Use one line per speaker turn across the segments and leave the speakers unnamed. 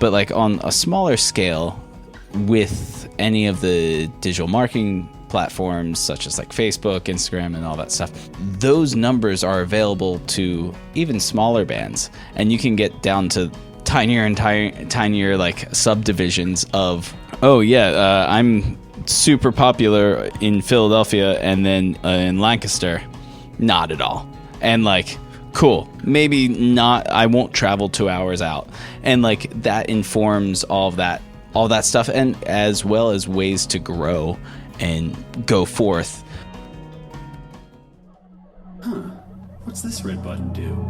But like on a smaller scale, with any of the digital marketing platforms such as like Facebook, Instagram, and all that stuff, those numbers are available to even smaller bands, and you can get down to tinier and tinier like subdivisions of, I'm super popular in Philadelphia and then in Lancaster, not at all. And like, cool, maybe not, I won't travel 2 hours out. And like that informs all that stuff, and as well as ways to grow and go forth.
What's this red button do?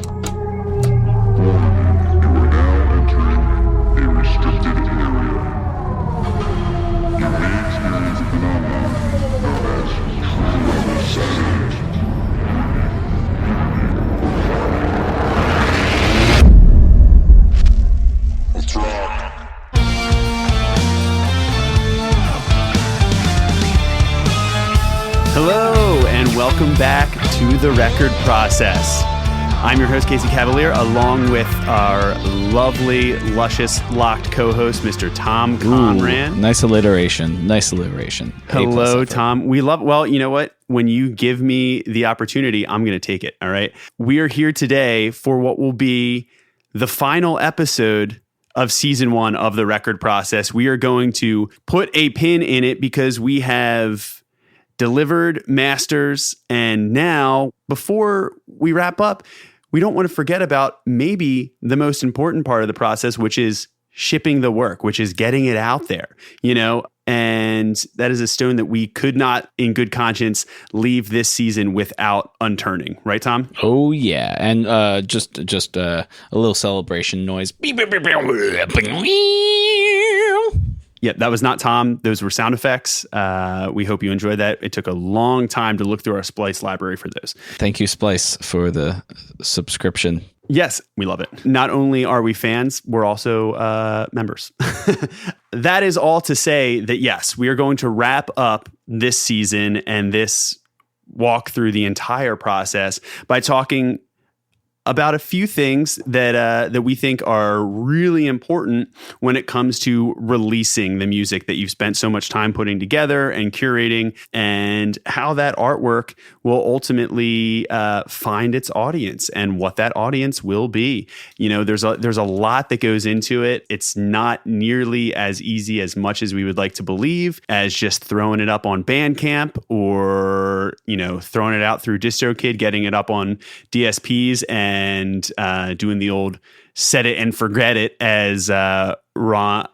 Hello, and welcome back to The Record Process. I'm your host, Casey Cavaliere, along with our lovely, luscious, locked co-host, Mr. Tom Conran.
Nice alliteration.
Hello, Tom. We love, well, you know what? When you give me the opportunity, I'm going to take it, all right? We are here today for what will be the final episode of season 1 of The Record Process. We are going to put a pin in it because we have delivered masters, and now, before we wrap up, we don't want to forget about maybe the most important part of the process, which is shipping the work, which is getting it out there, and that is a stone that we could not, in good conscience, leave this season without unturning. Right, Tom?
Oh, yeah. And just a little celebration noise.
Yeah, that was not Tom. Those were sound effects. We hope you enjoyed that. It took a long time to look through our Splice library for those.
Thank you, Splice, for the subscription.
Yes, we love it. Not only are we fans, we're also members. That is all to say that, yes, we are going to wrap up this season and this walk through the entire process by talking about a few things that we think are really important when it comes to releasing the music that you've spent so much time putting together and curating, and how that artwork will ultimately find its audience and what that audience will be. There's a lot that goes into it. It's not nearly as easy as much as we would like to believe as just throwing it up on Bandcamp or throwing it out through DistroKid, getting it up on DSPs and doing the old set it and forget it, as Ron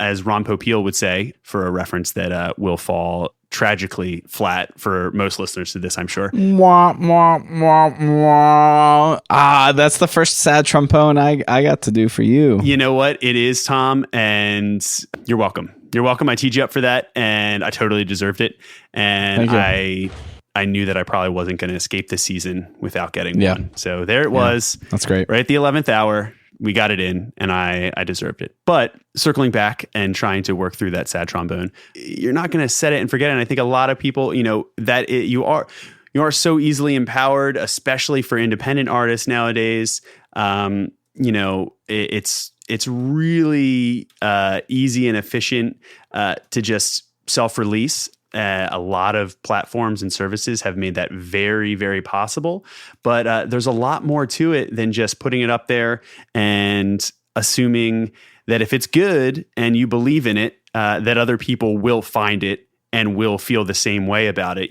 Popeil would say, for a reference that will fall tragically flat for most listeners to this, I'm sure.
Wah, wah, wah, wah. That's the first sad trombone I got to do for you.
You know what? It is, Tom, and you're welcome. You're welcome. I teed you up for that, and I totally deserved it. And I knew that I probably wasn't going to escape this season without getting one. So there it was.
That's great.
Right at the 11th hour, we got it in, and I deserved it. But circling back and trying to work through that sad trombone, you're not going to set it and forget it. And I think a lot of people, you are so easily empowered, especially for independent artists nowadays. It's really easy and efficient to just self-release. A lot of platforms and services have made that very, very possible. But there's a lot more to it than just putting it up there and assuming that if it's good and you believe in it, that other people will find it and will feel the same way about it.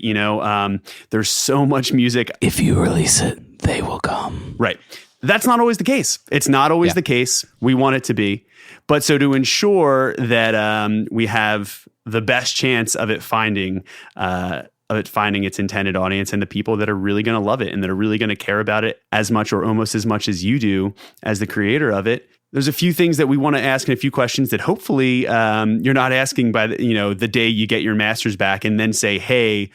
There's so much music.
If you release it, they will come.
Right. That's not always the case. It's not always the case. We want it to be. But so to ensure that we have the best chance of it finding its intended audience and the people that are really going to love it and that are really going to care about it as much or almost as much as you do as the creator of it, there's a few things that we want to ask and a few questions that hopefully you're not asking by the day you get your masters back and then say, hey,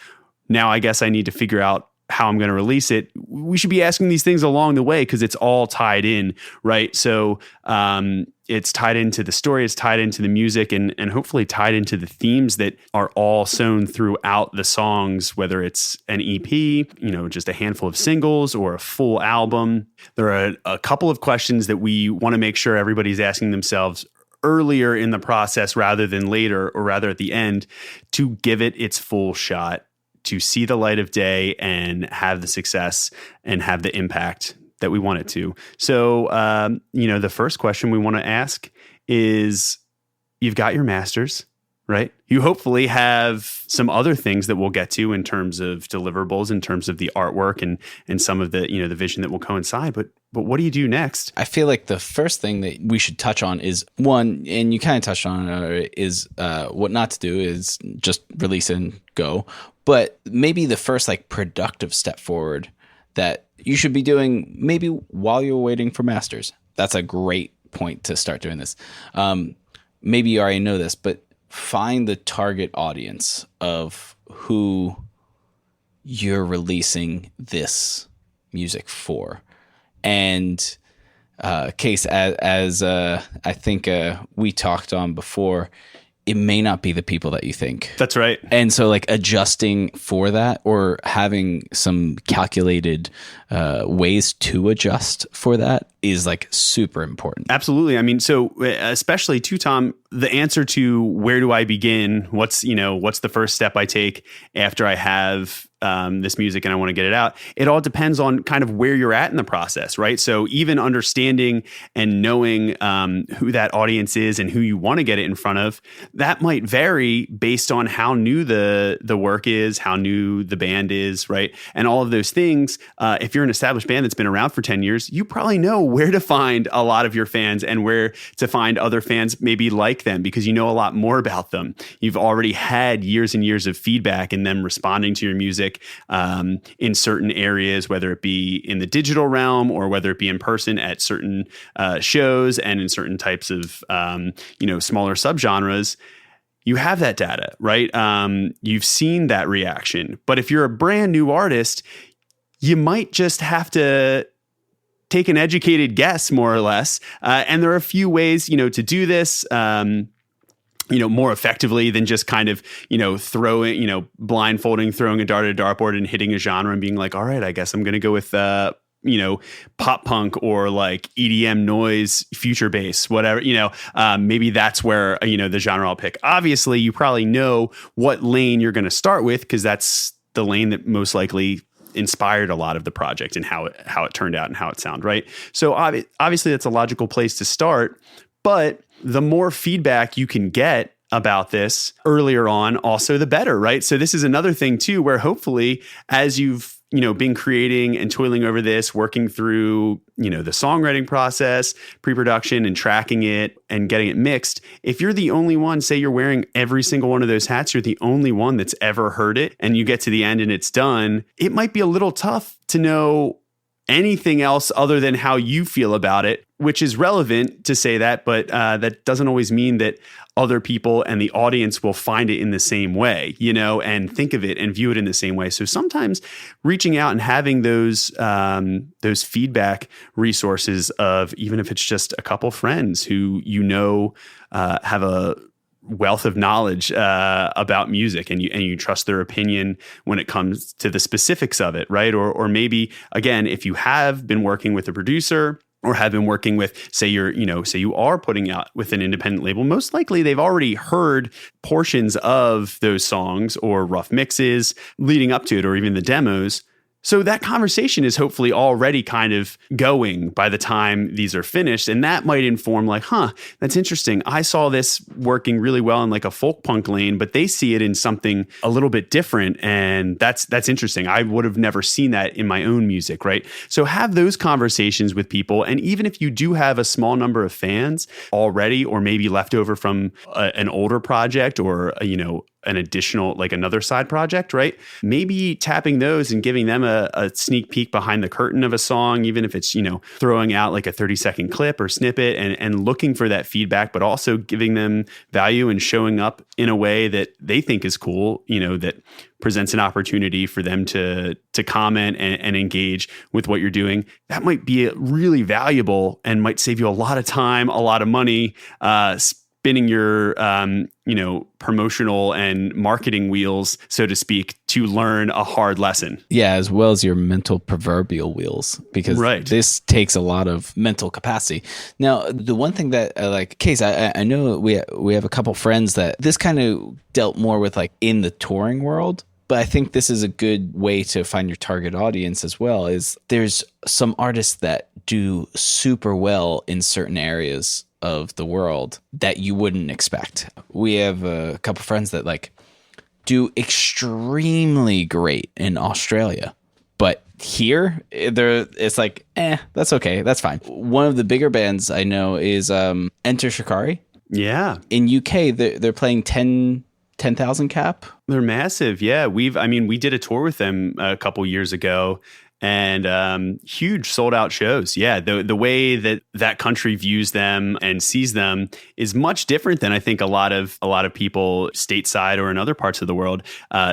now I guess I need to figure out how I'm going to release it. We should be asking these things along the way because it's all tied in, right? So it's tied into the story, it's tied into the music, and hopefully tied into the themes that are all sewn throughout the songs, whether it's an EP, just a handful of singles or a full album. There are a couple of questions that we want to make sure everybody's asking themselves earlier in the process rather than later, or rather at the end, to give it its full shot, to see the light of day and have the success and have the impact that we want it to. So, the first question we want to ask is, you've got your masters, right? You hopefully have some other things that we'll get to in terms of deliverables, in terms of the artwork and some of the, the vision that will coincide. But what do you do next?
I feel like the first thing that we should touch on is one, and you kind of touched on it, is what not to do is just release and go. But maybe the first like productive step forward that you should be doing maybe while you're waiting for masters. That's a great point to start doing this. Maybe you already know this, but find the target audience of who you're releasing this music for. And Case, as I think we talked on before, it may not be the people that you think.
That's right.
And so like adjusting for that, or having some calculated ways to adjust for that, is like super important.
Absolutely. I mean, so especially too, Tom, the answer to where do I begin? What's the first step I take after I have this music and I want to get it out? It all depends on kind of where you're at in the process, right? So even understanding and knowing who that audience is and who you want to get it in front of, that might vary based on how new the work is, how new the band is, right? And all of those things. If you're an established band that's been around for 10 years, you probably know where to find a lot of your fans and where to find other fans maybe like them, because you know a lot more about them. You've already had years and years of feedback and them responding to your music in certain areas, whether it be in the digital realm or whether it be in person at certain shows and in certain types of smaller subgenres. You have that data, right? You've seen that reaction. But if you're a brand new artist, you might just have to take an educated guess, more or less. And there are a few ways, to do this, more effectively than just kind of, blindfolding, throwing a dart at a dartboard and hitting a genre and being like, all right, I guess I'm going to go with, pop punk or like EDM noise, future bass, whatever, maybe that's where, the genre I'll pick. Obviously, you probably know what lane you're going to start with, because that's the lane that most likely inspired a lot of the project and how it turned out and how it sounded, right? So obviously that's a logical place to start, but the more feedback you can get about this earlier on, also the better, right? So this is another thing too, where hopefully as you've been creating and toiling over this, working through, the songwriting process, pre-production and tracking it and getting it mixed. If you're the only one, say you're wearing every single one of those hats, you're the only one that's ever heard it, and you get to the end and it's done, it might be a little tough to know anything else other than how you feel about it, which is relevant to say that, but that doesn't always mean that other people and the audience will find it in the same way, and think of it and view it in the same way. So sometimes reaching out and having those feedback resources of, even if it's just a couple friends who have a wealth of knowledge about music, and you trust their opinion when it comes to the specifics of it, right? Or maybe, again, if you have been working with a producer or have been working with, say you are putting out with an independent label, most likely they've already heard portions of those songs or rough mixes leading up to it, or even the demos. So that conversation is hopefully already kind of going by the time these are finished. And that might inform like, that's interesting. I saw this working really well in like a folk punk lane, but they see it in something a little bit different. And that's interesting. I would have never seen that in my own music, right? So have those conversations with people. And even if you do have a small number of fans already, or maybe left over from an older project, or, an additional, like another side project, right? Maybe tapping those and giving them a sneak peek behind the curtain of a song, even if it's, throwing out like a 30-second clip or snippet, and looking for that feedback, but also giving them value and showing up in a way that they think is cool, that presents an opportunity for them to comment and engage with what you're doing. That might be really valuable and might save you a lot of time, a lot of money, spinning your, promotional and marketing wheels, so to speak, to learn a hard lesson.
Yeah, as well as your mental proverbial wheels, because this takes a lot of mental capacity. Now, the one thing that Case, I know we have a couple friends that this kind of dealt more with like in the touring world. But I think this is a good way to find your target audience as well, is there's some artists that do super well in certain areas of the world that you wouldn't expect. We have a couple friends that like do extremely great in Australia, but here it's like, that's okay. That's fine. One of the bigger bands I know is Enter Shikari.
Yeah.
In UK, they're playing 10,000 cap.
They're massive. Yeah. We did a tour with them a couple years ago, and huge sold out shows. Yeah. The way that country views them and sees them is much different than I think a lot of people stateside or in other parts of the world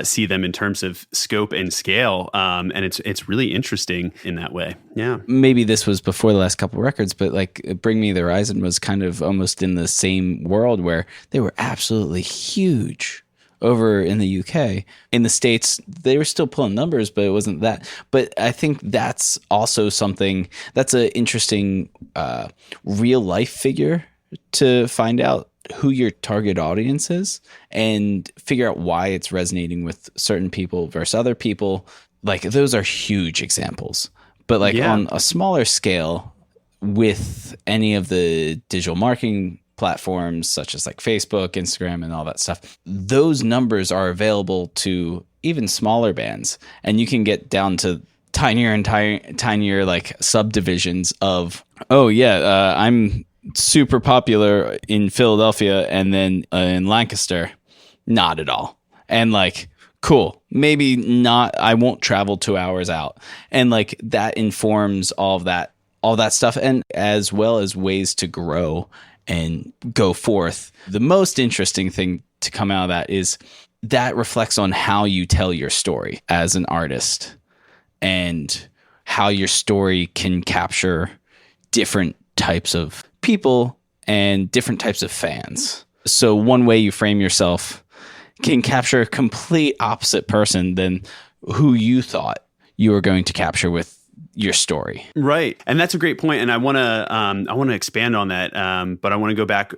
see them in terms of scope and scale. And it's really interesting in that way. Yeah.
Maybe this was before the last couple records, but like Bring Me the Horizon was kind of almost in the same world where they were absolutely huge over in the UK. In the States, they were still pulling numbers, but it wasn't that. But I think that's also something that's an interesting real life figure to find out who your target audience is and figure out why it's resonating with certain people versus other people. Like those are huge examples. But like on a smaller scale with any of the digital marketing platforms such as like Facebook, Instagram, and all that stuff, those numbers are available to even smaller bands, and you can get down to tinier and tinier like subdivisions of, I'm super popular in Philadelphia and then in Lancaster, not at all. And like, cool, maybe not, I won't travel 2 hours out. And like that informs all that stuff, and as well as ways to grow and go forth. The most interesting thing to come out of that is that reflects on how you tell your story as an artist and how your story can capture different types of people and different types of fans. So one way you frame yourself can capture a complete opposite person than who you thought you were going to capture with your story.
Right. And that's a great point. And I want to expand on that. But I want to go back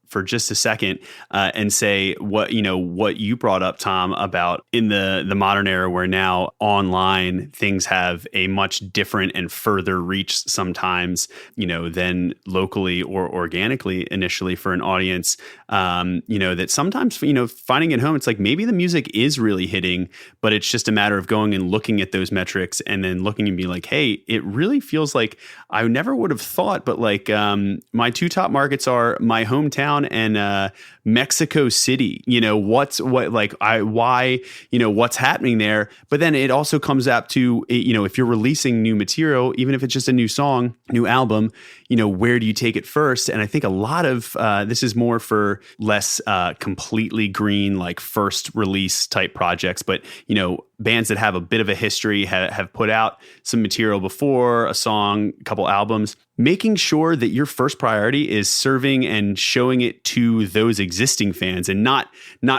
for just a second and say what you brought up, Tom, about in the modern era where now online things have a much different and further reach sometimes, than locally or organically initially for an audience. That sometimes, finding at home, it's like maybe the music is really hitting, but it's just a matter of going and looking at those metrics and then looking and be like, hey, it really feels like I never would have thought, but like my two top markets are my hometown and Mexico City. What's happening there? But then it also comes up to, if you're releasing new material, even if it's just a new song, new album, where do you take it first? And I think a lot of this is more for less completely green, like first release type projects, but bands that have a bit of a history, have put out some material before, a song, a couple albums, making sure that your first priority is serving and showing it to those existing fans and not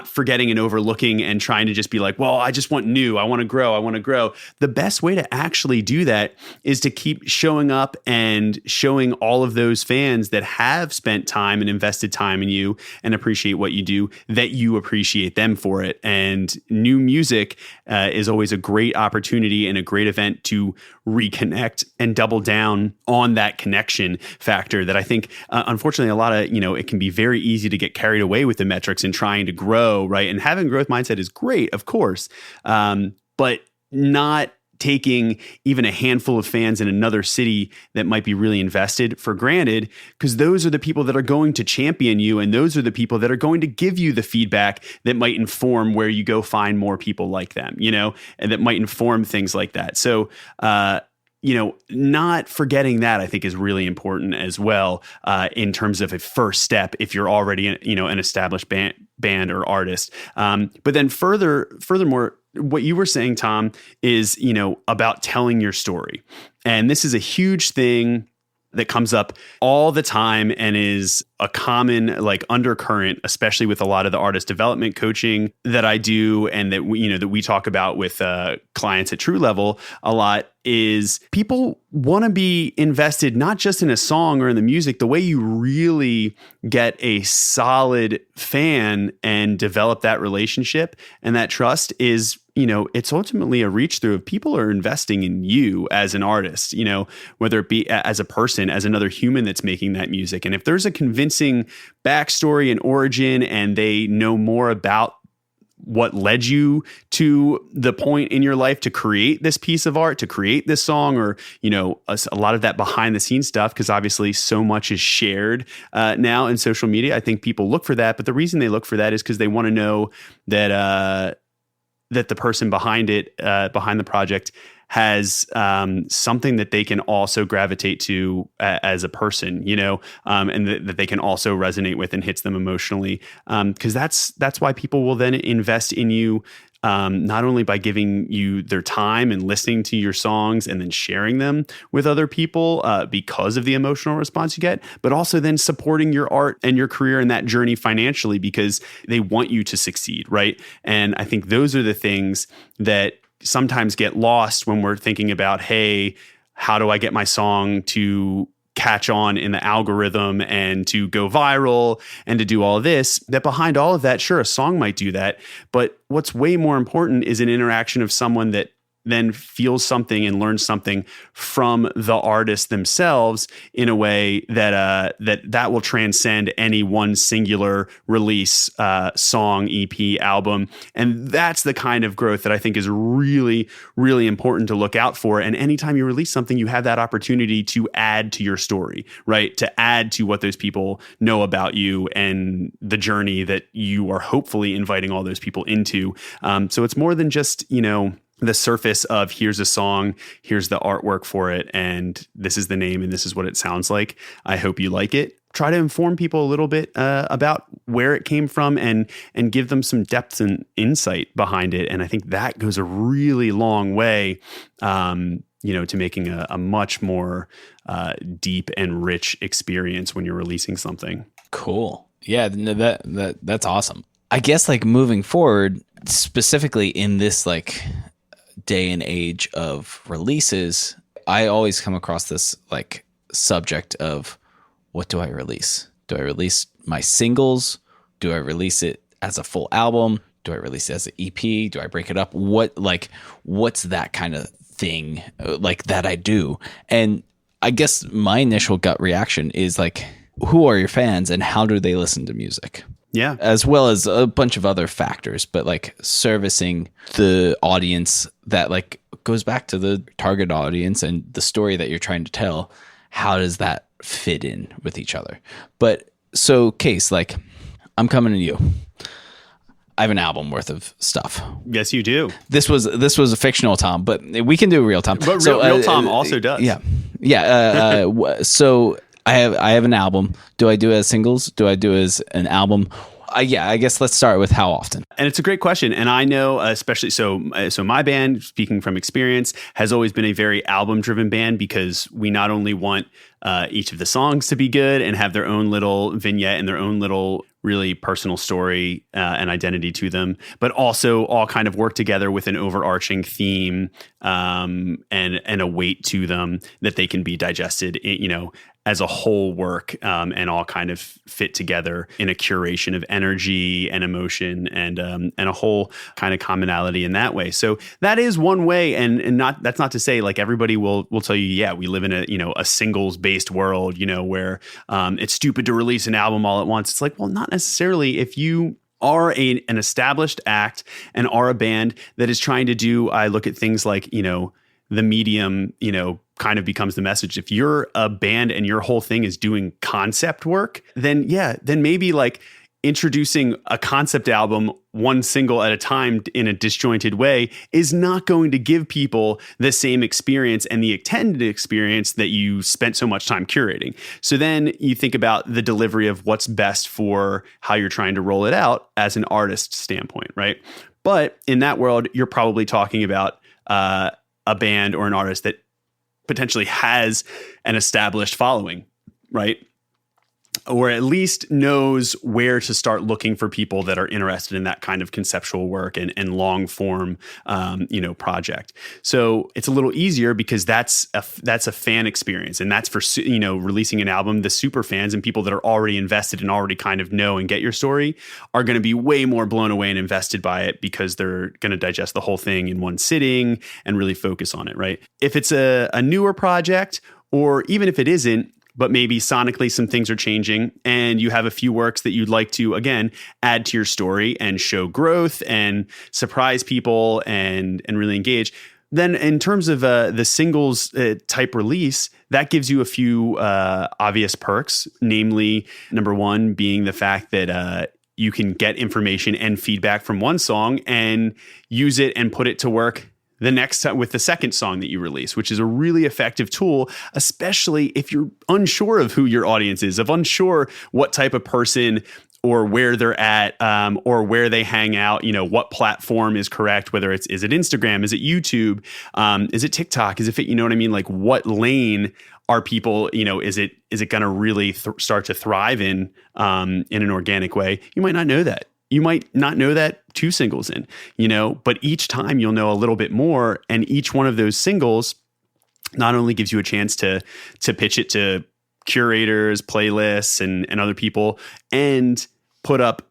forgetting and overlooking and trying to just be like, well, I just want new. I want to grow. The best way to actually do that is to keep showing up and showing all of those fans that have spent time and invested time in you and appreciate what you do, that you appreciate them for it. And new music is always a great opportunity and a great event to reconnect and double down on that connection factor that I think, unfortunately, a lot of, it can be very easy to get carried away with the metrics and trying to grow, right? And having a growth mindset is great, of course, but not taking even a handful of fans in another city that might be really invested for granted, because those are the people that are going to champion you, and those are the people that are going to give you the feedback that might inform where you go find more people like them, and that might inform things like that. So, not forgetting that, I think, is really important as well in terms of a first step if you're already, an established band or artist. But then furthermore, what you were saying, Tom, is, about telling your story. And this is a huge thing that comes up all the time and is a common like undercurrent, especially with a lot of the artist development coaching that I do and that we talk about with clients at True Level a lot, is people want to be invested not just in a song or in the music. The way you really get a solid fan and develop that relationship and that trust is, it's ultimately a reach through of people are investing in you as an artist, whether it be as a person, as another human that's making that music. And if there's a convincing backstory and origin and they know more about what led you to the point in your life to create this piece of art, to create this song, or, a lot of that behind the scenes stuff, because obviously so much is shared now in social media. I think people look for that. But the reason they look for that is because they want to know that that the person behind it, behind the project, has something that they can also gravitate to as a person, and that they can also resonate with and hits them emotionally. Because that's why people will then invest in you, not only by giving you their time and listening to your songs and then sharing them with other people because of the emotional response you get, but also then supporting your art and your career and that journey financially because they want you to succeed, right? And I think those are the things that sometimes get lost when we're thinking about, hey, how do I get my song to catch on in the algorithm and to go viral and to do all of this? That behind all of that, sure, a song might do that. But what's way more important is an interaction of someone that then feels something and learns something from the artist themselves in a way that that will transcend any one singular release, song, EP, album. And that's the kind of growth that I think is really, really important to look out for. And anytime you release something, you have that opportunity to add to your story, right? To add to what those people know about you and the journey that you are hopefully inviting all those people into. So it's more than just, the surface of here's a song, here's the artwork for it, and this is the name and this is what it sounds like. I hope you like it. Try to inform people a little bit about where it came from and give them some depth and insight behind it. And I think that goes a really long way, to making a much more deep and rich experience when you're releasing something.
Cool. Yeah, no, that's awesome. I guess moving forward, specifically in this day and age of releases, I always come across this subject of, what do I release? Do I release my singles? Do I release it as a full album? Do I release it as an EP? Do I break it up? What's that kind of thing that I do? And I guess my initial gut reaction is who are your fans and how do they listen to music?
Yeah.
As well as a bunch of other factors, but servicing the audience that goes back to the target audience and the story that you're trying to tell. How does that fit in with each other? But so Case, I'm coming to you. I have an album worth of stuff.
Yes, you do.
This was a fictional Tom, but we can do real Tom.
But real Tom also does.
Yeah. Yeah. So I have an album. Do I do it as singles? Do I do it as an album? I guess let's start with how often.
And it's a great question. And I know, especially, so my band, speaking from experience, has always been a very album-driven band because we not only want each of the songs to be good and have their own little vignette and their own little really personal story and identity to them, but also all kind of work together with an overarching theme and a weight to them that they can be digested, as a whole work and all kind of fit together in a curation of energy and emotion and a whole kind of commonality in that way. So that is one way, and that's not to say everybody will tell you, yeah, we live in a singles based world, where it's stupid to release an album all at once. It's well, not necessarily. If you are an established act and are a band that is trying to do, I look at things the medium, kind of becomes the message. If you're a band and your whole thing is doing concept work, then maybe introducing a concept album one single at a time in a disjointed way is not going to give people the same experience and the intended experience that you spent so much time curating. So then you think about the delivery of what's best for how you're trying to roll it out as an artist standpoint, right? But in that world, you're probably talking about a band or an artist that potentially has an established following, right? Or at least knows where to start looking for people that are interested in that kind of conceptual work and long form, project. So it's a little easier because that's a fan experience, and that's for releasing an album. The super fans and people that are already invested and already kind of know and get your story are going to be way more blown away and invested by it because they're going to digest the whole thing in one sitting and really focus on it, right? If it's a newer project, or even if it isn't, but maybe sonically some things are changing and you have a few works that you'd like to, again, add to your story and show growth and surprise people and really engage. Then in terms of the singles type release, that gives you a few obvious perks, namely, number one being the fact that you can get information and feedback from one song and use it and put it to work the next time with the second song that you release, which is a really effective tool, especially if you're unsure of who your audience is, of unsure what type of person or where they're at, or where they hang out, what platform is correct, whether is it Instagram, is it YouTube, is it TikTok, is it, what I mean? Like what lane are people, is it going to really start to thrive in an organic way? You might not know that. You might not know that 2 singles in, but each time you'll know a little bit more. And each one of those singles not only gives you a chance to pitch it to curators, playlists, and other people, and put up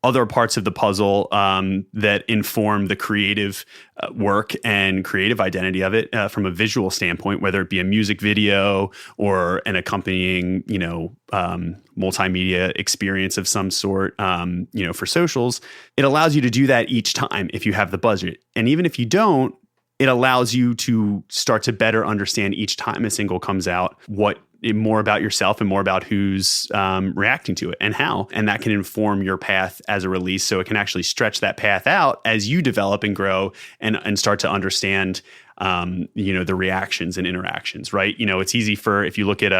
other parts of the puzzle that inform the creative work and creative identity of it from a visual standpoint, whether it be a music video or an accompanying, multimedia experience of some sort, for socials. It allows you to do that each time if you have the budget. And even if you don't, it allows you to start to better understand each time a single comes out, more about yourself and more about who's reacting to it and how. And that can inform your path as a release. So it can actually stretch that path out as you develop and grow and start to understand, the reactions and interactions, right? It's easy if you look at,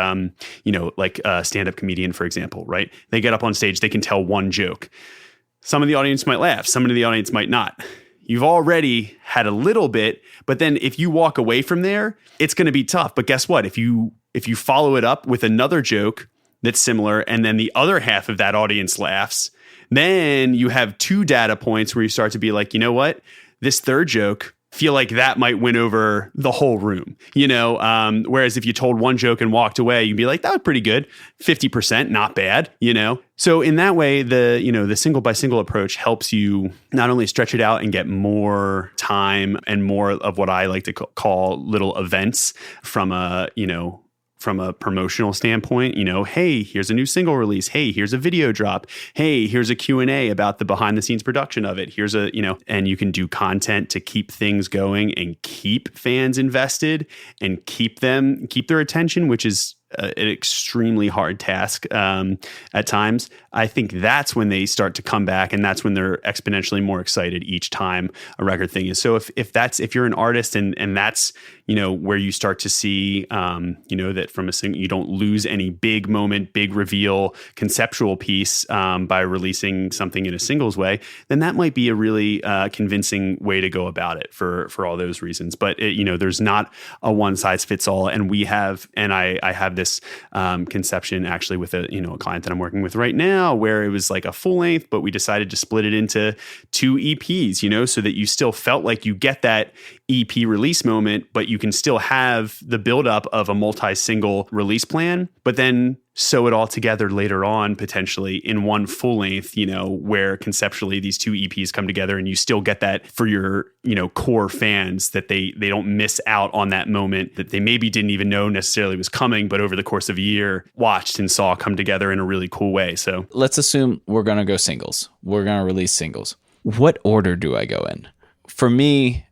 like a stand-up comedian, for example, right? They get up on stage, they can tell one joke. Some of the audience might laugh. Some of the audience might not. You've already had a little bit, but then if you walk away from there, it's going to be tough. But guess what? If you follow it up with another joke that's similar, and then the other half of that audience laughs, then you have 2 data points where you start to be like, you know what? This third joke, feel like that might win over the whole room, whereas if you told one joke and walked away, you'd be like, that was pretty good. 50%, not bad, So in that way, the single by single approach helps you not only stretch it out and get more time and more of what I like to call little events from a promotional standpoint, hey, here's a new single release. Hey, here's a video drop. Hey, here's a Q&A about the behind the scenes production of it. Here's and you can do content to keep things going and keep fans invested and keep their attention, which is an extremely hard task at times. I think that's when they start to come back, and that's when they're exponentially more excited each time a record thing is. So if you're an artist and that's where you start to see that from a single, you don't lose any big moment, big reveal, conceptual piece by releasing something in a singles way, then that might be a really convincing way to go about it for all those reasons. But there's not a one size fits all, and I have this conception actually with a client that I'm working with right now, where it was like a full length, but we decided to split it into 2 EPs, so that you still felt like you get that EP release moment, but you can still have the buildup of a multi-single release plan, but then sew it all together later on, potentially in one full length, where conceptually these 2 EPs come together and you still get that for your, core fans, that they don't miss out on that moment that they maybe didn't even know necessarily was coming, but over the course of a year watched and saw come together in a really cool way. So
let's assume we're going to go singles. We're going to release singles. What order do I go in? For me,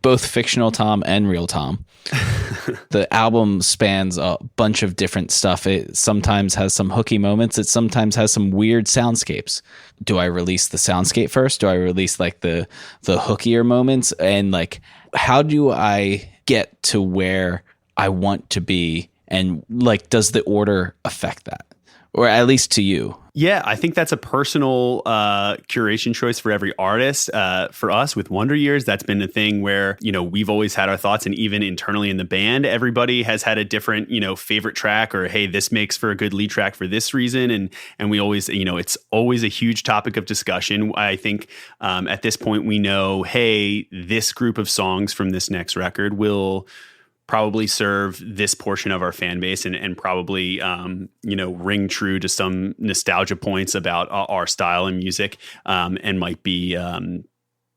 both fictional Tom and real Tom, the album spans a bunch of different stuff. It sometimes has some hooky moments. It sometimes has some weird soundscapes. Do I release the soundscape first? Do I release like the hookier moments? And like, how do I get to where I want to be? And like, does the order affect that? or at least to you?
Yeah, I think that's a personal curation choice for every artist. For us with Wonder Years, that's been a thing where, we've always had our thoughts, and even internally in the band, everybody has had a different, favorite track, or, hey, this makes for a good lead track for this reason. And we always, it's always a huge topic of discussion. I think at this point we know, hey, this group of songs from this next record will probably serve this portion of our fan base and probably, ring true to some nostalgia points about our style and music, and might be,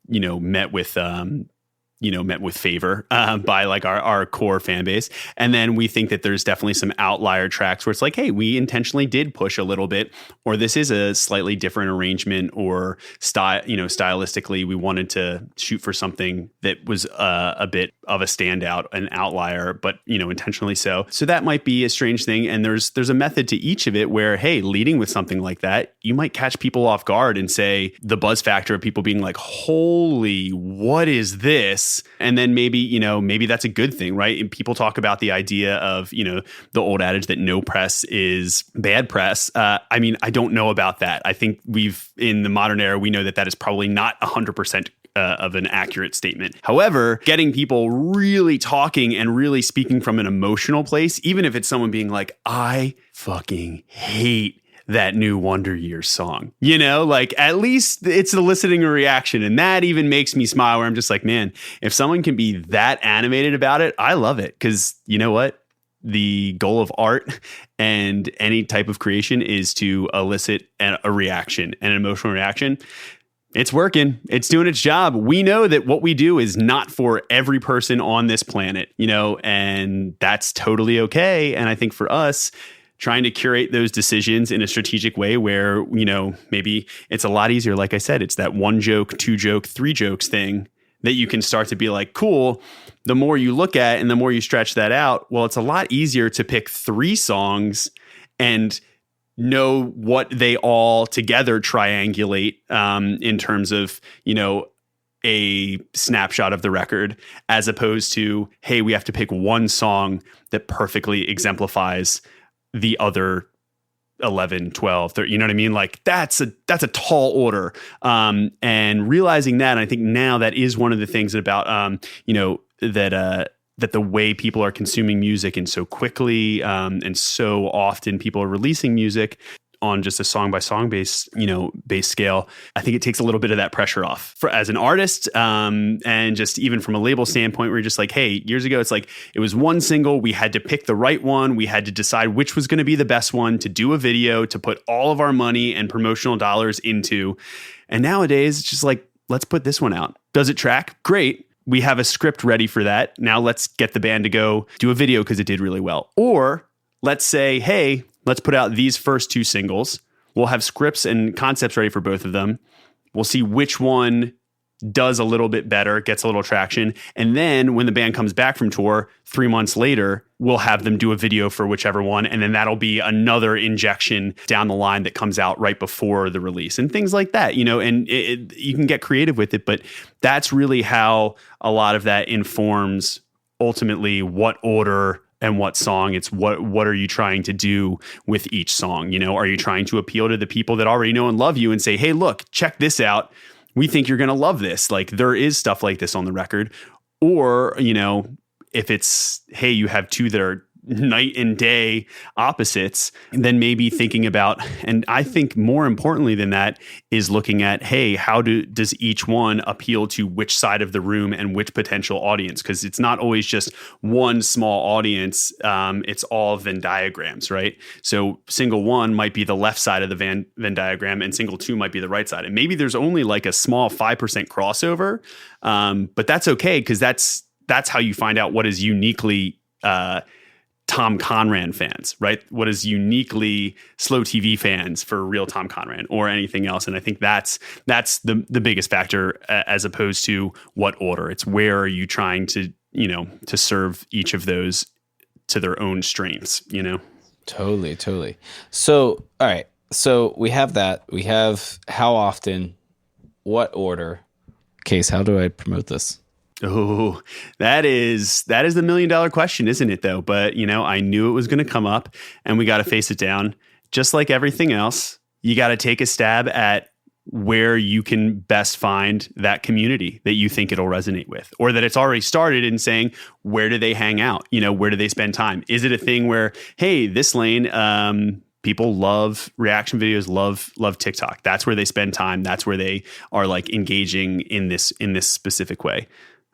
met with favor by like our core fan base. And then we think that there's definitely some outlier tracks where it's like, hey, we intentionally did push a little bit, or this is a slightly different arrangement, or stylistically we wanted to shoot for something that was a bit of a standout, an outlier, but intentionally so. So that might be a strange thing. And there's a method to each of it where, hey, leading with something like that, you might catch people off guard and say the buzz factor of people being like, holy, what is this? And then maybe that's a good thing, right? And people talk about the idea of, the old adage that no press is bad press. I don't know about that. I think in the modern era, we know that is probably not 100% of an accurate statement. However, getting people really talking and really speaking from an emotional place, even if it's someone being like, I fucking hate that new Wonder Years song, at least it's eliciting a reaction. And that even makes me smile, where I'm just like, man, if someone can be that animated about it, I love it. Cause you know what? The goal of art and any type of creation is to elicit a reaction, an emotional reaction. It's working. It's doing its job. We know that what we do is not for every person on this planet, and that's totally okay. And I think for us, trying to curate those decisions in a strategic way where, maybe it's a lot easier. Like I said, it's that 1 joke, 2 joke, 3 jokes thing that you can start to be like, cool. The more you look at and the more you stretch that out, well, it's a lot easier to pick 3 songs and know what they all together triangulate in terms of, a snapshot of the record, as opposed to, hey, we have to pick 1 song that perfectly exemplifies the other 11, 12, 13, you know what I mean? Like that's a tall order. And realizing that, and I think now that is one of the things about, that the way people are consuming music and so quickly, and so often people are releasing music on just a song by song base scale. I think it takes a little bit of that pressure off as an artist. And just even from a label standpoint, where you're just like, hey, years ago, it's like, it was 1 single. We had to pick the right one. We had to decide which was going to be the best one to do a video, to put all of our money and promotional dollars into. And nowadays it's just like, let's put this one out. Does it track? Great. We have a script ready for that. Now let's get the band to go do a video because it did really well. Or let's say, hey, let's put out these first 2 singles. We'll have scripts and concepts ready for both of them. We'll see which one does a little bit better, gets a little traction. And then when the band comes back from tour 3 months later, we'll have them do a video for whichever one. And then that'll be another injection down the line that comes out right before the release and things like that, and you can get creative with it. But that's really how a lot of that informs ultimately what order and what song. It's what are you trying to do with each song? Are you trying to appeal to the people that already know and love you and say, hey, look, check this out. We think you're going to love this. Like there is stuff like this on the record. Or, if it's, hey, you have 2 that are night and day opposites, and then maybe thinking about, and I think more importantly than that is looking at, hey, how does each one appeal to which side of the room and which potential audience? Because it's not always just one small audience. It's all Venn diagrams, right? So single 1 might be the left side of the Venn diagram, and single 2 might be the right side. And maybe there's only like a small 5% crossover, but that's okay, because that's how you find out what is uniquely Tom Conran fans, right? What is uniquely Slow TV fans for real Tom Conran or anything else. And I think that's the biggest factor, as opposed to what order. It's where are you trying to serve each of those to their own strengths,
Totally. So, all right. So we have that. We have how often, what order. Case, how do I promote this?
Oh, that is the $1 million question, isn't it, though? But, I knew it was going to come up, and we got to face it down. just like everything else, you got to take a stab at where you can best find that community that you think it'll resonate with, or that it's already started in saying, where do they hang out? Where do they spend time? Is it a thing where, hey, this lane, people love reaction videos, love TikTok. That's where they spend time. That's where they are like engaging in this specific way.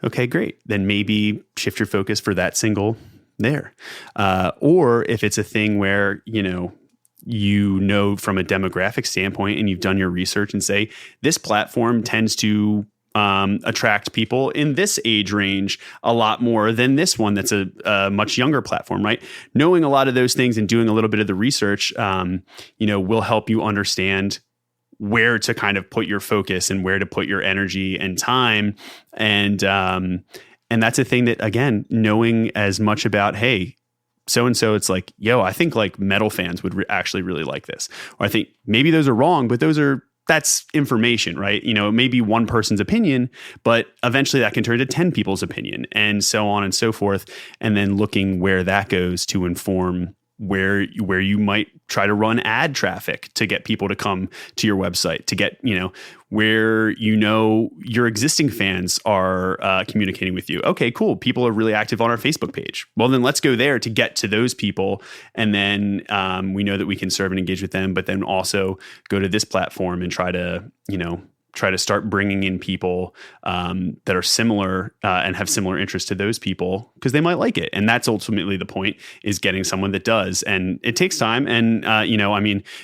Okay, great. Then maybe shift your focus for that single there. Or if it's a thing where, from a demographic standpoint and you've done your research and say, this platform tends to attract people in this age range a lot more than this one that's a much younger platform, right? Knowing a lot of those things and doing a little bit of the research, will help you understand where to kind of put your focus and where to put your energy and time. And that's a thing that, again, knowing as much about, hey, so-and-so, it's like, I think like metal fans would actually really like this. Or I think maybe those are wrong, but that's information, right? It may be one person's opinion, but eventually that can turn to 10 people's opinion, and so on and so forth. And then looking where that goes to inform where you might try to run ad traffic to get people to come to your website, to get, where your existing fans are communicating with you. Okay, cool. People are really active on our Facebook page. Well, then let's go there to get to those people. And then we know that we can serve and engage with them, but then also go to this platform and try to start bringing in people that are similar and have similar interests to those people, because they might like it. And that's ultimately the point, is getting someone that does. And it takes time. And,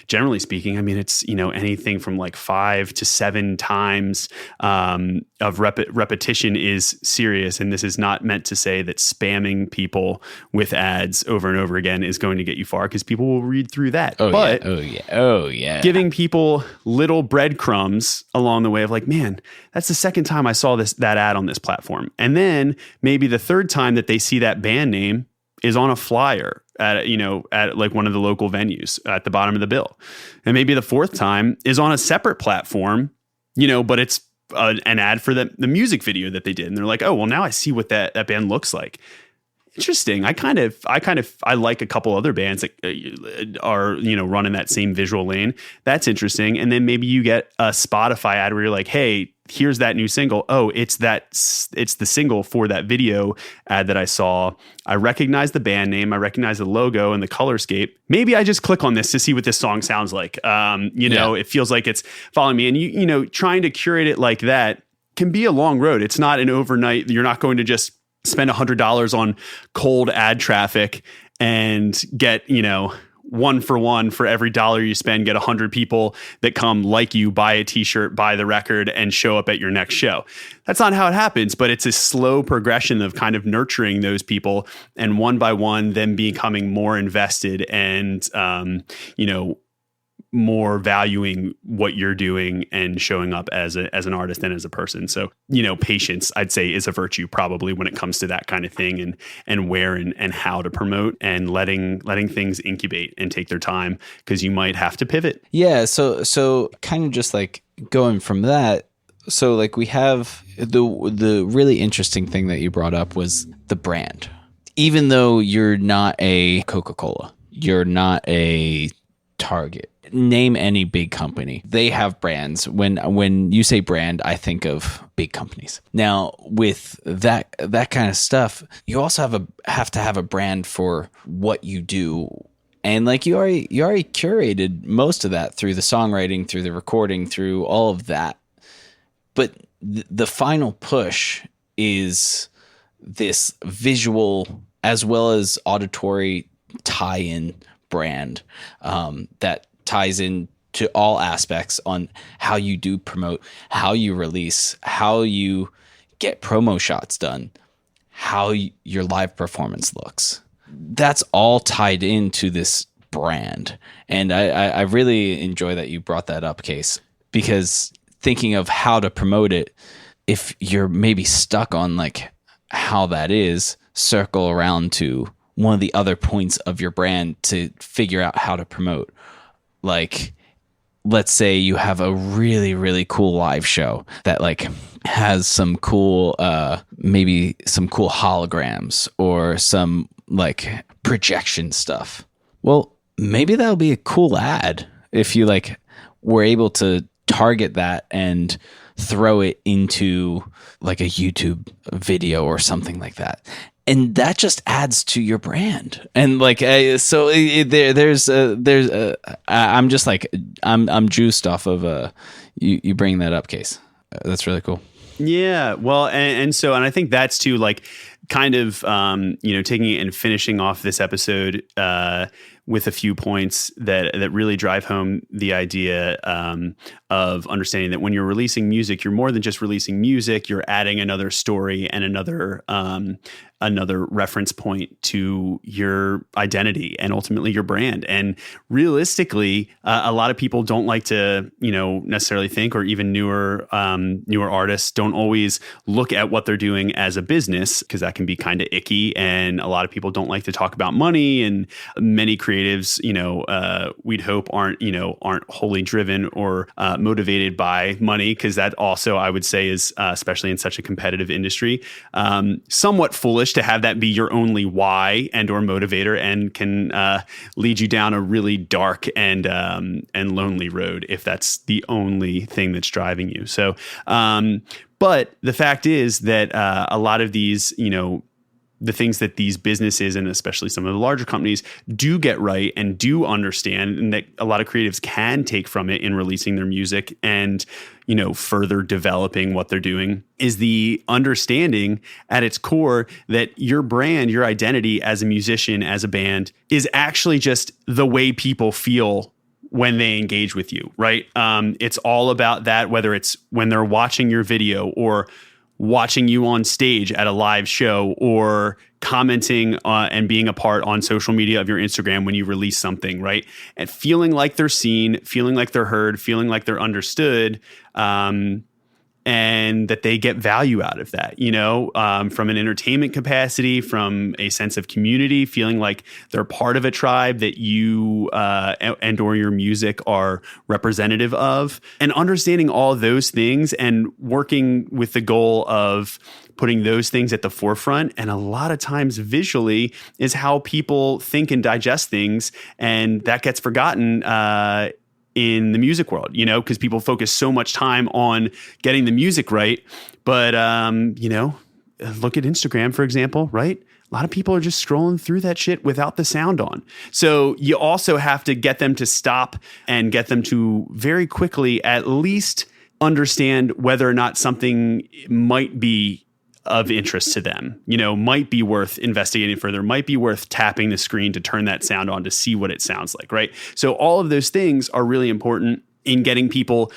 generally speaking, it's, anything from like 5 to 7 times of repetition is serious. And this is not meant to say that spamming people with ads over and over again is going to get you far, because people will read through that.
Oh, yeah.
Giving people little breadcrumbs along the way of like, man, that's the second time I saw that ad on this platform. And then maybe the third time that they see that band name is on a flyer at like one of the local venues at the bottom of the bill. And maybe the fourth time is on a separate platform, but it's an ad for the music video that they did. And they're like, oh, well, now I see what that band looks like. Interesting. I like a couple other bands that are, running that same visual lane. That's interesting. And then maybe you get a Spotify ad where you're like, hey, here's that new single. Oh, it's the single for that video ad that I saw. I recognize the band name. I recognize the logo and the color scape. Maybe I just click on this to see what this song sounds like. It feels like it's following me. And trying to curate it like that can be a long road. It's not an overnight. You're not going to just spend $100 on cold ad traffic and get, 1 for 1 for every dollar you spend, get 100 people that come like you, buy a t-shirt, buy the record, and show up at your next show. That's not how it happens, but it's a slow progression of kind of nurturing those people, and one by one, them becoming more invested and, more valuing what you're doing and showing up as an artist and as a person. So, patience, I'd say, is a virtue probably when it comes to that kind of thing, and where and how to promote, and letting things incubate and take their time, because you might have to pivot.
Yeah. So kind of just like going from that. So like we have the really interesting thing that you brought up was the brand. Even though you're not a Coca-Cola, you're not a Target, name any big company, they have brands. When you say brand, I think of big companies. Now with that kind of stuff, you also have to have a brand for what you do. And like you already curated most of that through the songwriting, through the recording, through all of that. But the final push is this visual as well as auditory tie-in brand that ties in to all aspects on how you do promote, how you release, how you get promo shots done, how your live performance looks. That's all tied into this brand. And I really enjoy that you brought that up, Case, because thinking of how to promote it, if you're maybe stuck on like how that is, circle around to one of the other points of your brand to figure out how to promote. Like, let's say you have a really, really cool live show that like has some cool, maybe some cool holograms or some like projection stuff. Well, maybe that'll be a cool ad if you like were able to target that and throw it into like a YouTube video or something like that. And that just adds to your brand. And like, I'm just like, I'm juiced off of you bringing that up, Case. That's really cool.
Yeah. Well, and I think that's too, like, kind of, taking it and finishing off this episode with a few points that really drive home the idea of understanding that when you're releasing music, you're more than just releasing music. You're adding another story and another reference point to your identity and ultimately your brand. And realistically, a lot of people don't like to, necessarily think, or even newer artists don't always look at what they're doing as a business, because that can be kind of icky. And a lot of people don't like to talk about money, and many creatives, we'd hope aren't wholly driven or motivated by money, because that also, I would say, is especially in such a competitive industry, somewhat foolish to have that be your only why and or motivator, and can lead you down a really dark and lonely road if that's the only thing that's driving you. So, but the fact is that a lot of these, the things that these businesses, and especially some of the larger companies, do get right and do understand, and that a lot of creatives can take from it in releasing their music and, further developing what they're doing, is the understanding at its core that your brand, your identity as a musician, as a band, is actually just the way people feel when they engage with you, right? It's all about that, whether it's when they're watching your video or watching you on stage at a live show, or commenting and being a part on social media of your Instagram when you release something, right? And feeling like they're seen, feeling like they're heard, feeling like they're understood, and that they get value out of that, from an entertainment capacity, from a sense of community, feeling like they're part of a tribe that you and or your music are representative of, and understanding all those things and working with the goal of putting those things at the forefront. And a lot of times visually is how people think and digest things, and that gets forgotten in the music world, because people focus so much time on getting the music right. But, look at Instagram, for example, right? A lot of people are just scrolling through that shit without the sound on. So you also have to get them to stop and get them to very quickly at least understand whether or not something might be of interest to them, might be worth investigating further, might be worth tapping the screen to turn that sound on to see what it sounds like, right? So all of those things are really important in getting people,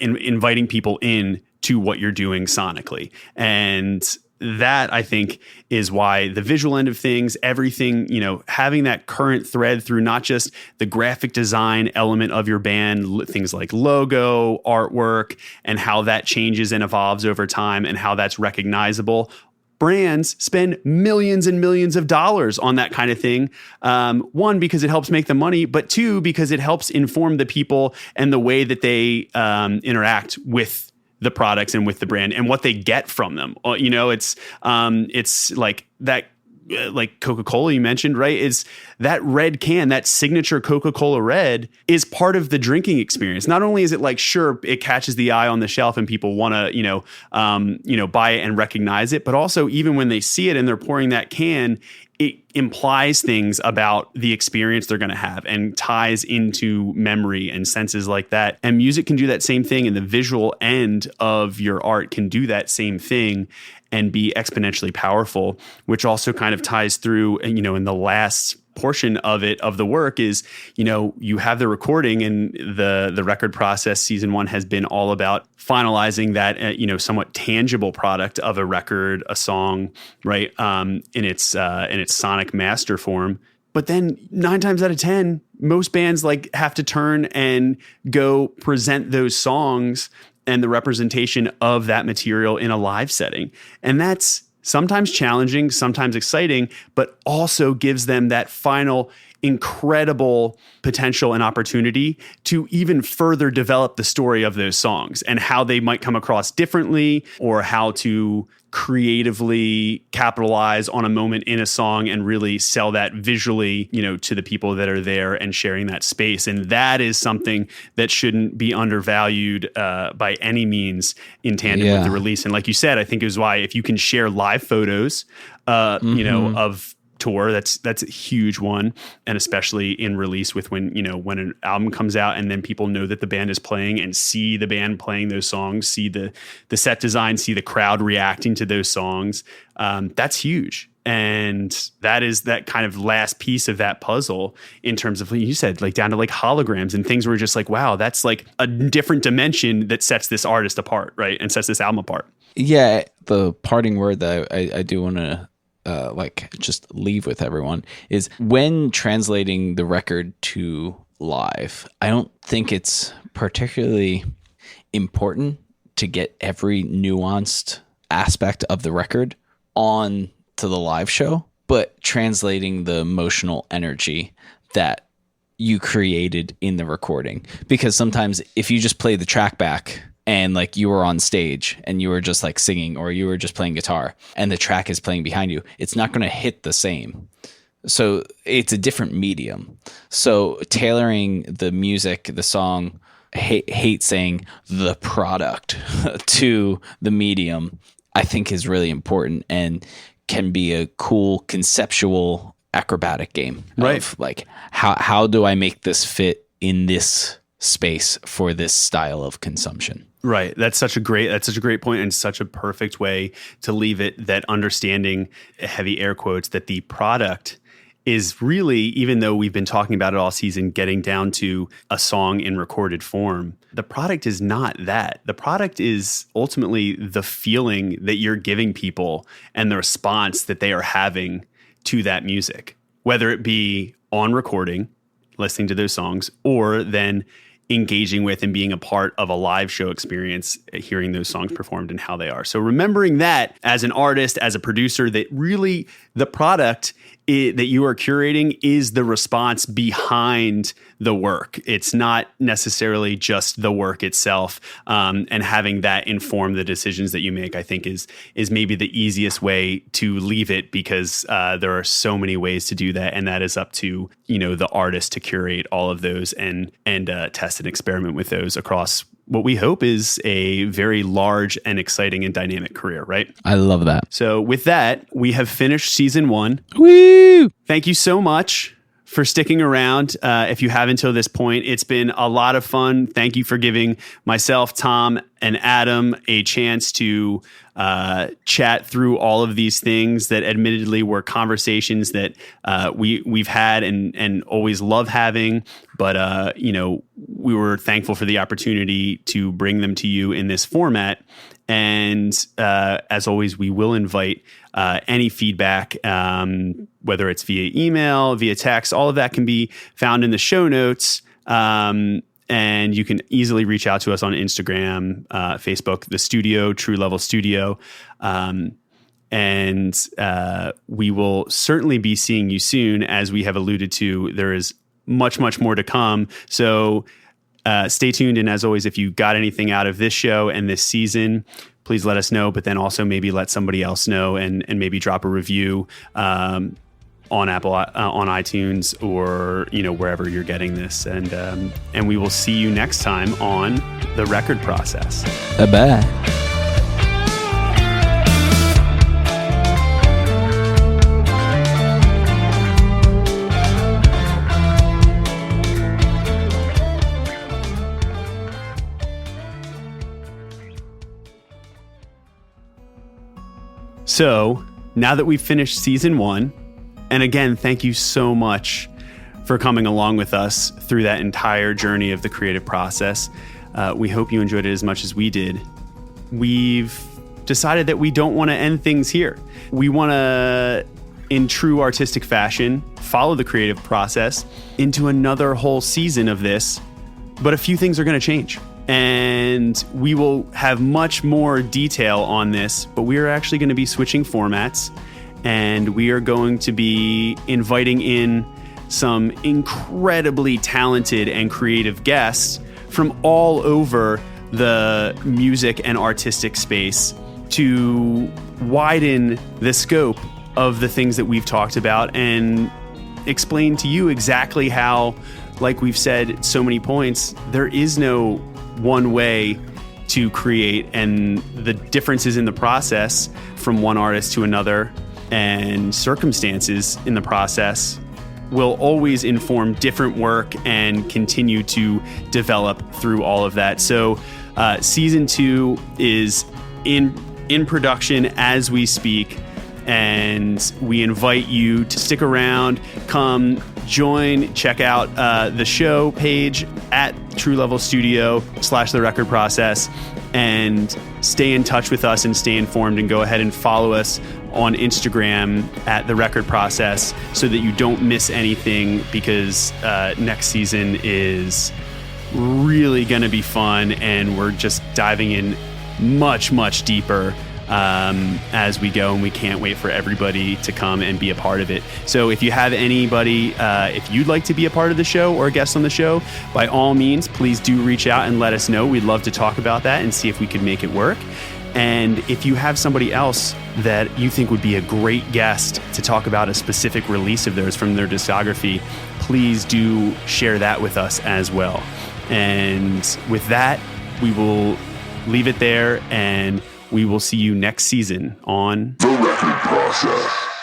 inviting people in to what you're doing sonically. And that, I think, is why the visual end of things, everything, having that current thread through not just the graphic design element of your band, things like logo, artwork, and how that changes and evolves over time and how that's recognizable. Brands spend millions and millions of dollars on that kind of thing. One, because it helps make them money, but two, because it helps inform the people and the way that they interact with the products and with the brand and what they get from them. It's like that, like Coca-Cola you mentioned, right? Is that red can, that signature Coca-Cola red, is part of the drinking experience. Not only is it like, sure, it catches the eye on the shelf and people want to, buy it and recognize it, but also even when they see it and they're pouring that can, it implies things about the experience they're going to have and ties into memory and senses like that. And music can do that same thing, and the visual end of your art can do that same thing and be exponentially powerful, which also kind of ties through, in the last portion of it, of the work, is, you have the recording, and the record process, season one, has been all about finalizing that, somewhat tangible product of a record, a song, right? In its sonic master form. But then 9 times out of 10, most bands have to turn and go present those songs and the representation of that material in a live setting. And that's sometimes challenging, sometimes exciting, but also gives them that final incredible potential and opportunity to even further develop the story of those songs and how they might come across differently, or how to creatively capitalize on a moment in a song and really sell that visually, to the people that are there and sharing that space. And that is something that shouldn't be undervalued by any means in tandem with the release. And like you said, I think is why if you can share live photos, of tour, that's a huge one. And especially in release with when an album comes out and then people know that the band is playing and see the band playing those songs, see the set design, see the crowd reacting to those songs. That's huge. And that is that kind of last piece of that puzzle in terms of, like you said, like down to like holograms and things where we're just like, wow, that's like a different dimension that sets this artist apart, right? And sets this album apart.
Yeah. The parting word that I do want to just leave with everyone is when translating the record to live, I don't think it's particularly important to get every nuanced aspect of the record on to the live show, but translating the emotional energy that you created in the recording. Because sometimes if you just play the track back and like you were on stage and you were just like singing or you were just playing guitar and the track is playing behind you, it's not going to hit the same. So it's a different medium. So tailoring the music, the song, hate saying the product to the medium, I think is really important and can be a cool conceptual acrobatic game.
Right.
Of like, how do I make this fit in this space for this style of consumption?
Right. That's such a great point and such a perfect way to leave it, that understanding, heavy air quotes, that the product is really, even though we've been talking about it all season, getting down to a song in recorded form, the product is not that. The product is ultimately the feeling that you're giving people and the response that they are having to that music, whether it be on recording, listening to those songs, or then engaging with and being a part of a live show experience, hearing those songs performed and how they are. So remembering that as an artist, as a producer, that really the product that you are curating is the response behind the work. It's not necessarily just the work itself, and having that inform the decisions that you make, I think is maybe the easiest way to leave it, because there are so many ways to do that, and that is up to the artist to curate all of those and test and experiment with those across what we hope is a very large and exciting and dynamic career, right?
I love that.
So with that, we have finished season 1.
Woo!
Thank you so much for sticking around. If you have until this point, it's been a lot of fun. Thank you for giving myself, Tom, and Adam a chance to chat through all of these things that admittedly were conversations that we've had and always love having. But, we were thankful for the opportunity to bring them to you in this format. And as always, we will invite any feedback, whether it's via email, via text. All of that can be found in the show notes. And you can easily reach out to us on Instagram, Facebook, the studio, TrueLevelStudio. And we will certainly be seeing you soon. As we have alluded to, there is much, much more to come. So stay tuned. And as always, if you got anything out of this show and this season, please let us know, but then also maybe let somebody else know and maybe drop a review on Apple, on iTunes, or, wherever you're getting this. And we will see you next time on The Record Process.
Bye-bye.
So now that we've finished season 1, and again, thank you so much for coming along with us through that entire journey of the creative process. We hope you enjoyed it as much as we did. We've decided that we don't want to end things here. We want to, in true artistic fashion, follow the creative process into another whole season of this, but a few things are going to change. And we will have much more detail on this, but we are actually going to be switching formats, and we are going to be inviting in some incredibly talented and creative guests from all over the music and artistic space to widen the scope of the things that we've talked about and explain to you exactly how, like we've said at so many points, there is no one way to create, and the differences in the process from one artist to another and circumstances in the process will always inform different work and continue to develop through all of that. So season 2 is in production as we speak, and we invite you to stick around, come join, check out the show page at TrueLevelStudio/The Record Process, and stay in touch with us and stay informed, and go ahead and follow us on Instagram at The Record Process so that you don't miss anything, because next season is really going to be fun, and we're just diving in much, much deeper as we go, and we can't wait for everybody to come and be a part of it. So if you have anybody, if you'd like to be a part of the show or a guest on the show, by all means, please do reach out and let us know. We'd love to talk about that and see if we could make it work. And if you have somebody else that you think would be a great guest to talk about a specific release of theirs from their discography, please do share that with us as well. And with that, we will leave it there, and we will see you next season on
The Record Process.